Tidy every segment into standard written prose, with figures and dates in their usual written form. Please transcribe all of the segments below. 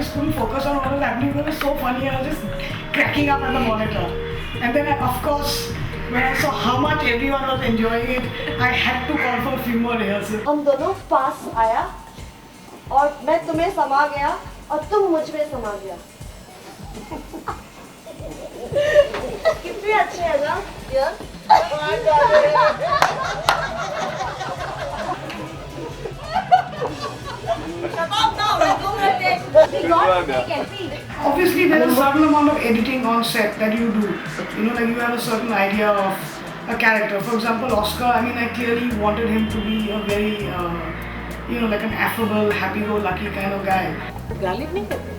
just couldn't focus on what was happening. It was so funny. I was just cracking up at the monitor. And then, of course, when I saw how much everyone was enjoying it, I had to call for a few more rehearsals. हम दोनों पास आया और मैं तुम्हें समा गया और तुम मुझ में समा गया. कितनी अच्छी है ना यार. Obviously, there is a certain amount of editing on set that you do. You know, like you have a certain idea of a character. For example, Oscar, I mean, I clearly wanted him to be a very, you know, like an affable, happy-go-lucky kind of guy. Ghalib नहीं करते.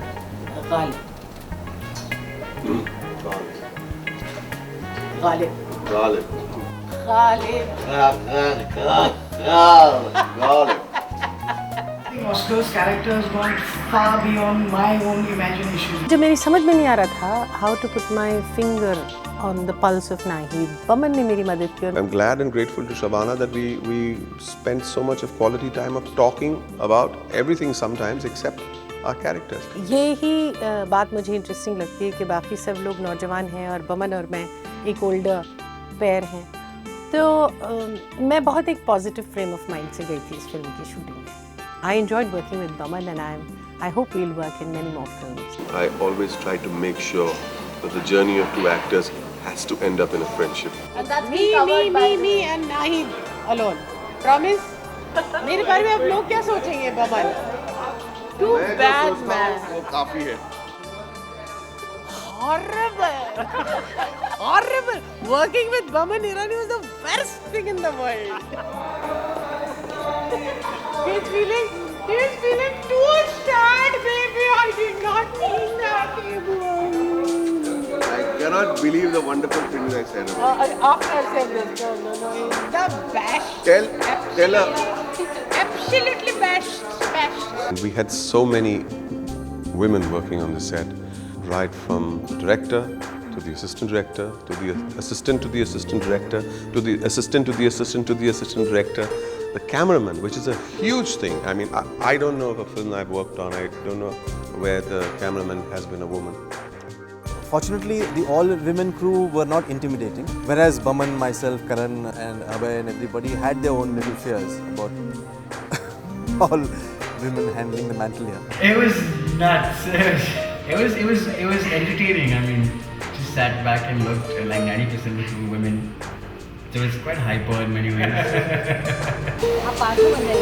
Ghalib. Ghalib. Garlic. Ghalib. Garlic. I think Oscar's character has gone far beyond my own imagination. जब मेरी समझ में नहीं आ रहा था how to put my finger on the pulse of Nahid, Boman ने मेरी मदद की. I'm glad and grateful to Shabana that we spent so much of quality time of talking about everything sometimes except our characters. ये ही बात मुझे interesting लगती है कि बाकी सब लोग नौजवान हैं और बमन और मैं एक ओल्डर पेयर हैं. तो मैं बहुत एक पॉजिटिव फ्रेम ऑफ माइंड से गई थी इस फिल्म की शूटिंग में. I enjoyed working with Baman and I hope we'll work in many more films. I always try to make sure that the journey of two actors has to end up in a friendship. And that's been covered by me and Nahid alone. Promise? मेरे बारे में अब लोग क्या सोचेंगे Boman? Too bad man. वो काफी है. Horrible. Horrible. Working with Baman Irani was the worst thing in the world. He's feeling too sad, baby. I did not mean that. I cannot believe the wonderful things I said about it. After I said this, no. He's the best. Tell her. Absolutely best. We had so many women working on the set, right from the director to the assistant director, to the assistant to the assistant director, to the assistant to the assistant to the assistant director, the cameraman, which is a huge thing. I mean, I don't know of a film I've worked on, I don't know where the cameraman has been a woman. Fortunately, the all-women crew were not intimidating, whereas Baman, myself, Karan and Abhay and everybody had their own little fears about all women handling the mantle here. It was nuts. It was entertaining. I mean, just sat back and looked. Like 90% of the women. So it's quite hyper in many ways. आप पागल बन गए.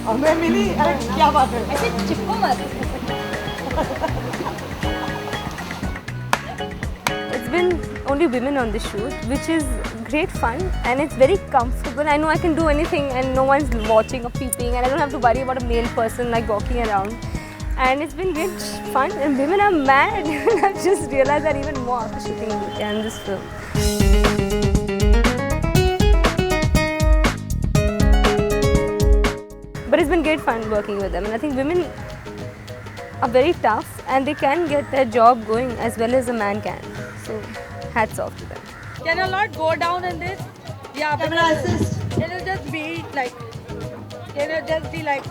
और मैं मिली. अरे क्या बात है? ऐसे चिपको मत. It's been only women on the shoot, which is great fun and it's very comfortable. I know I can do anything and no one's watching or peeping and I don't have to worry about a male person like walking around. And it's been great fun and women are mad. I've just realized that even more after shooting in this film. But it's been great fun working with them and I think women are very tough and they can get their job going as well as a man can. So hats off to them. Can a lot go down in this? Yeah, Camera assist. Can it just be like? Can it just be like?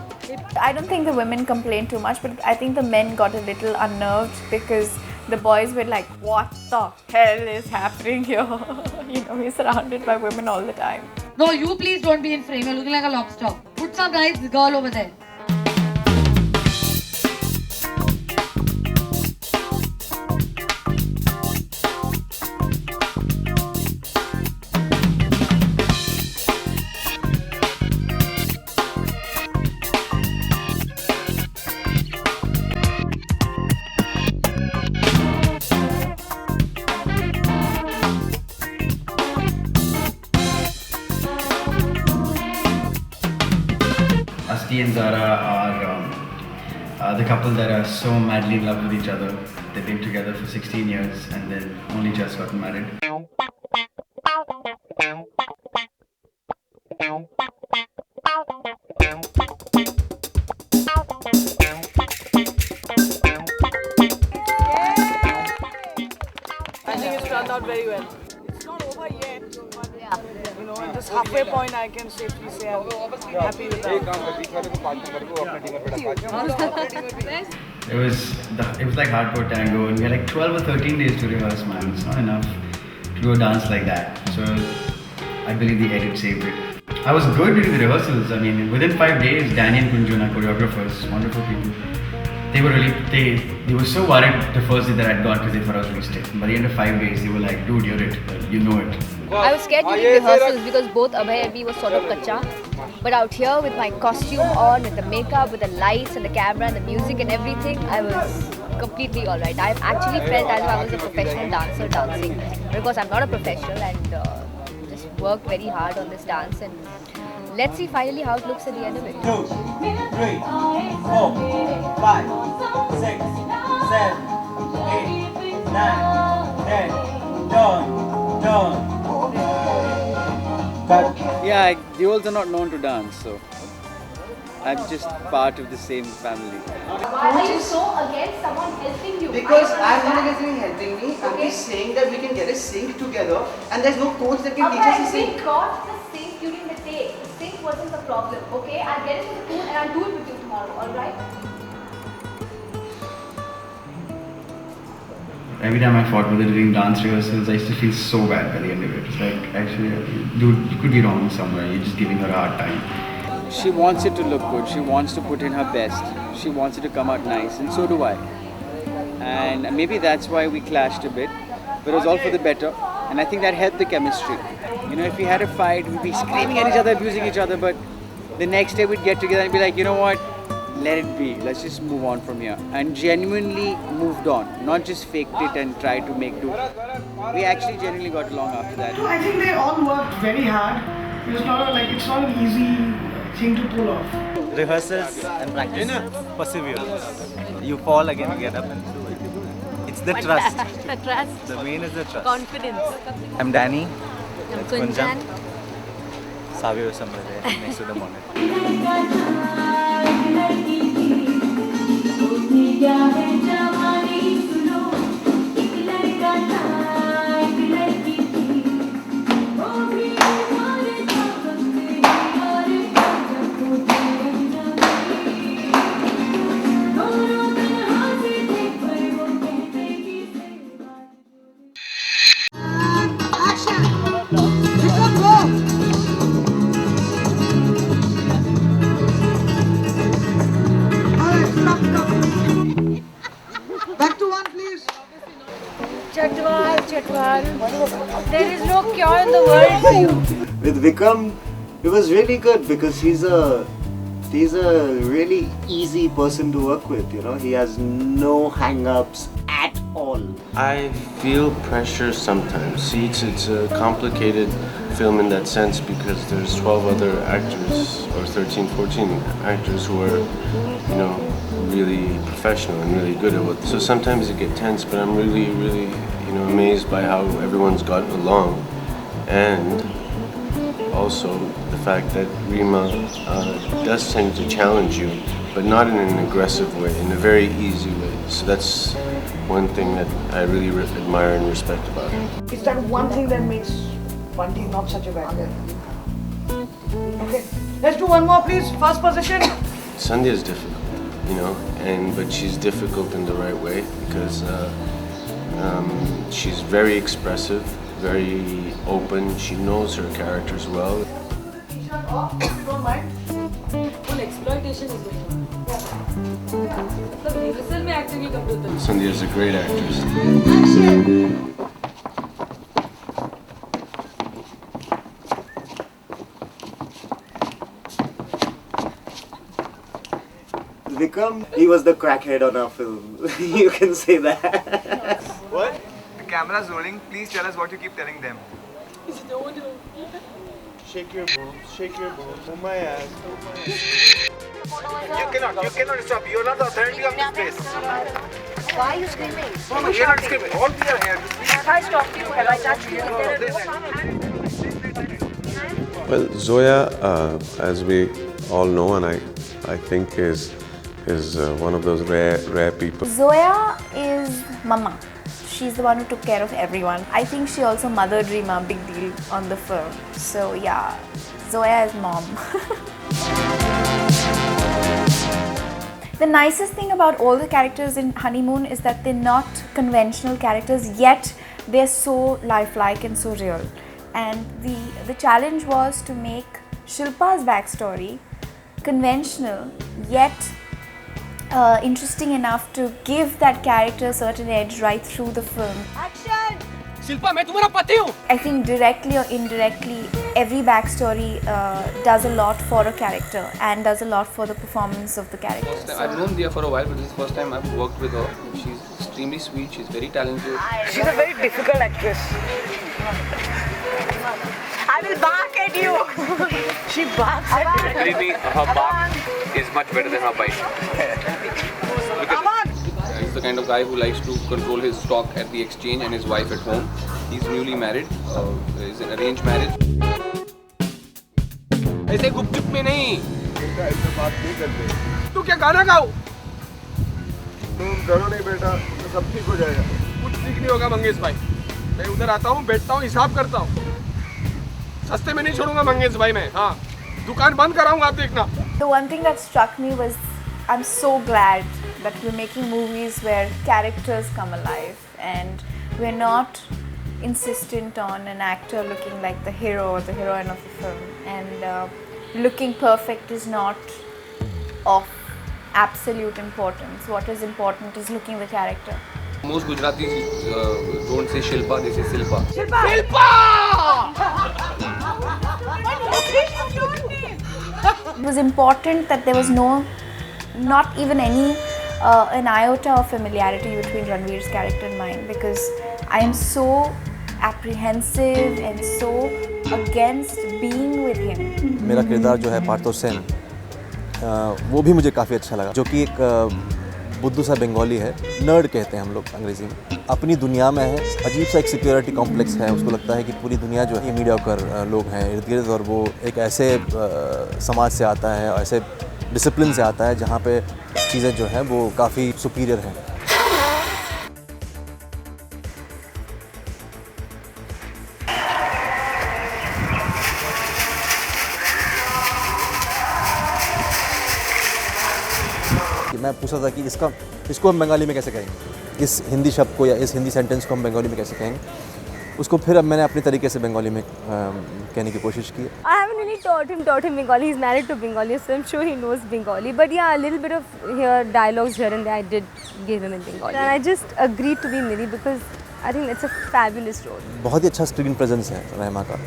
I don't think the women complained too much, but I think the men got a little unnerved because the boys were like, "What the hell is happening here?" You know, we're surrounded by women all the time. No, you please don't be in frame. You're looking like a lobster. Put some nice girl over there. Asti and Zara are the couple that are so madly in love with each other. They've been together for 16 years and they've only just gotten married. I think it's turned out very well. It's not over yet. Yeah. You know, at this halfway point, I can safely say I'm happy with that. it was like hardcore tango, and we had like 12 or 13 days to rehearse, man. It's not enough to do a dance like that. So I believe the edit saved it. I was good during the rehearsals. I mean, within 5 days, Danny and Kunjuna, choreographers, wonderful people, they were so worried the first day that I'd gone because they thought I was really stiff. By the end of 5 days, they were like, dude, you're it. You know it. I was scared during rehearsals because both Abhay and me were sort of kacha. But out here with my costume on, with the makeup, with the lights and the camera and the music and everything, I was completely alright. I've actually felt as if I was a professional dancer dancing. Because I'm not a professional and just worked very hard on this dance. And let's see finally how it looks at the end of it. 2, 3, 4, 5, 6, 7, 8, 9, 10, done. But yeah, the olds are not known to dance, so I'm just part of the same family. Why are you so against someone helping you? Because I'm not against anyone helping me. I'm just saying that we can get a sync together, and there's no coach that can teach us to sync. We got the sync during the day. The sync wasn't the problem. Okay, I'll get it to the pool and I'll do it with you tomorrow. All right? Every time I fought with her during dance rehearsals, I used to feel so bad by the end of it. It's like, actually, dude, you could be wrong somewhere. You're just giving her a hard time. She wants it to look good. She wants to put in her best. She wants it to come out nice, and so do I. And maybe that's why we clashed a bit, but it was all for the better. And I think that helped the chemistry. You know, if we had a fight, we'd be screaming at each other, abusing each other, but the next day we'd get together and be like, you know what? Let it be. Let's just move on from here. And genuinely moved on. Not just faked it and tried to make do. We actually genuinely got along after that. I think they all worked very hard. It's not an easy thing to pull off. Rehearsals and practice. Perseverance. You fall again, get up and do it. It's the trust. The trust. The main is the trust. Confidence. I'm Danny. I'm Kunjan. Savio is somewhere there next to the monitor. Back to one, please. Chatwal. There is no cure in the world for you. With Vikram, it was really good because he's a really easy person to work with. You know, he has no hang-ups at all. I feel pressure sometimes. See, it's a complicated film in that sense because there's 12 other actors or 13, 14 actors who are, you know, really professional and really good at what. So sometimes it gets tense, but I'm really, you know, amazed by how everyone's gotten along, and also the fact that Rima does tend to challenge you, but not in an aggressive way, in a very easy way. So that's one thing that I really admire and respect about her. It's that one thing that makes Bunty not such a bad guy. Okay, let's do one more, please. First position. Sandhya is difficult, you know, but she's difficult in the right way because she's very expressive, very open. She knows her characters well. T-shirt off, if you don't mind. Full exploitation is going on. Rehearsal में acting ही कब होता है? Sandhya is a great actress. Vikram, he was the crackhead on our film. You can say that. What? The camera's rolling. Please tell us what you keep telling them. Shake your boobs, oh my ass, oh my ass. You cannot stop. You're not the authority of this place. Why are you screaming? No, you're not screaming. All we are here. Have I stopped you? Have I touched you? Well, Zoya, as we all know, and I think is one of those rare people. Zoya is mama. She's the one who took care of everyone. I think she also mothered Rima, big deal on the film. So yeah, Zoya is mom. The nicest thing about all the characters in Honeymoon is that they're not conventional characters, yet they're so lifelike and so real. And the challenge was to make Shilpa's backstory conventional, yet interesting enough to give that character a certain edge right through the film. Action! Shilpa मैं तुम्हारा पति हूँ. I think directly or indirectly, every backstory does a lot for a character and does a lot for the performance of the character. I've known Dia for a while, but this is the first time I've worked with her. She's extremely sweet. She's very talented. She's a very difficult actress. I will bark at you. She barks at you. Believe me, her bark is much better than her bite. He's the kind of guy who likes to control his stock at the exchange and his wife at home. He's newly married. It's an arranged marriage. ऐसे गुपचुप में नहीं. ऐसे बात नहीं करते. तू क्या गाना गाओ? तुम डरो नहीं बेटा, सब ठीक हो जाएगा. कुछ ठीक नहीं होगा मंगेश भाई. मैं उधर आता हूँ, बैठता हूँ, हिसाब करता हूँ. सस्ते में नहीं छोड़ूंगा मंगेश भाई मैं. हाँ, दुकान बंद कराऊंगा आप देखना. The one thing that struck me was I'm so glad that we're making movies where characters come alive and we're not insistent on an actor looking like the hero or the heroine of the film, and looking perfect is not of absolute importance. What is important is looking the character. Most Gujaratis don't say Shilpa, they say Silpa. It was important that there was not even any an iota of familiarity between Ranveer's character and mine, because I am so apprehensive and so against being with him. मेरा किरदार जो है पार्थो सेन, वो भी मुझे काफ़ी अच्छा लगा, जो कि एक बुद्धू सा बंगाली है, नर्ड कहते हैं हम लोग अंग्रेज़ी में, अपनी दुनिया में है, अजीब सा एक सिक्योरिटी कॉम्प्लेक्स है, उसको लगता है कि पूरी दुनिया जो है मीडियोकर लोग हैं इर्द गिर्द, और वो एक ऐसे समाज से आता है, ऐसे डिसिप्लिन से आता है जहाँ पे चीज़ें जो हैं वो काफ़ी सुपीरियर हैं. मैं पूछा था कि इसको हम बंगाली में कैसे कहेंगे, इस हिंदी शब्द को या इस हिंदी सेंटेंस को हम बंगाली में कैसे कहेंगे. उसको फिर अब मैंने अपने तरीके से बंगाली में कहने की कोशिश की. I haven't really taught him Bengali. He's married to Bengali, so I'm sure he knows Bengali. But yeah, a little bit of dialogues here and there I did give him in Bengali. And I just agreed to be Nidhi because I think it's a fabulous role. बहुत ही अच्छा screen presence है रहमा का,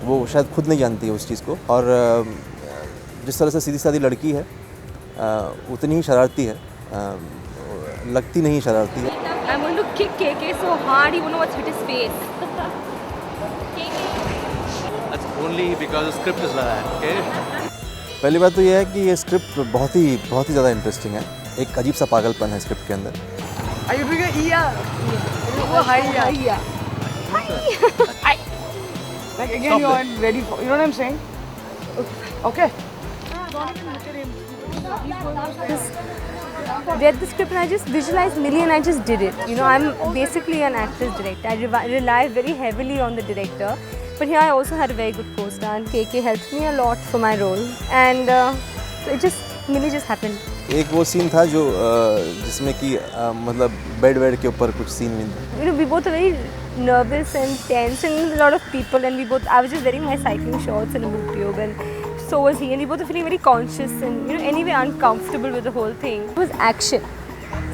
वो शायद खुद नहीं जानती है उस चीज़ को, और जिस तरह से सीधी सादी लड़की है उतनी ही शरारती है, लगती नहीं शरारती है. I'm going to kick KK so hard he won't know what's hit his face. That's only because the script is like that, okay? पहली बात तो ये है कि ये स्क्रिप्ट बहुत ही ज़्यादा इंटरेस्टिंग है. एक अजीब सा पागलपन है स्क्रिप्ट के अंदर. Are you doing a Iya? Oh, hi, Iya. Like again, you are ready for. You know what I'm saying? Okay. Read the script and I just visualized Millie and I just did it. You know, I'm basically an actress director. I rely very heavily on the director. But here I also had a very good co-star and KK helped me a lot for my role. And Millie just happened. एक वो scene था जो जिसमें कि मतलब bed के ऊपर कुछ सीन नहीं. You know, we both are very nervous and tense and a lot of people, and I was just wearing my cycling shorts and a boot tube, and so was he, and we both were feeling very conscious and anyway uncomfortable with the whole thing. It was action.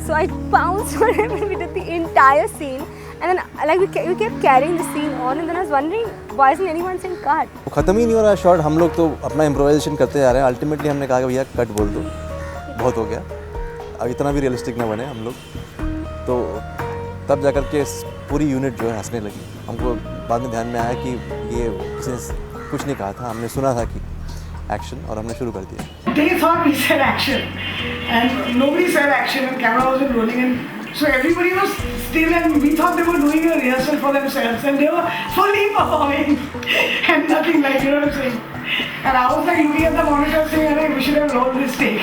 So I pounced on him and we did the entire scene, and then like we kept carrying the scene on, and then I was wondering why isn't anyone saying cut? ख़त्म ही नहीं हो रहा shot. हम लोग तो अपना improvisation करते जा रहे हैं. अल्टीमेटली हमने कहा कि भैया कट बोल दो, बहुत हो गया, अब इतना भी रियलिस्टिक ना बने हम लोग. तो तब जाकर के पूरी यूनिट जो है हंसने लगी. हमको बाद में ध्यान में आया कि ये किसी ने कुछ नहीं कहा था, हमने सुना था कि एक्शन, और हमने शुरू कर दिया. They thought we said action, and nobody said action, and camera wasn't rolling, and so everybody was still, and we thought they were doing a rehearsal for themselves, and they were fully performing, and nothing like, you know what I'm saying. And I was like looking at the monitor saying, we should have rolled this take.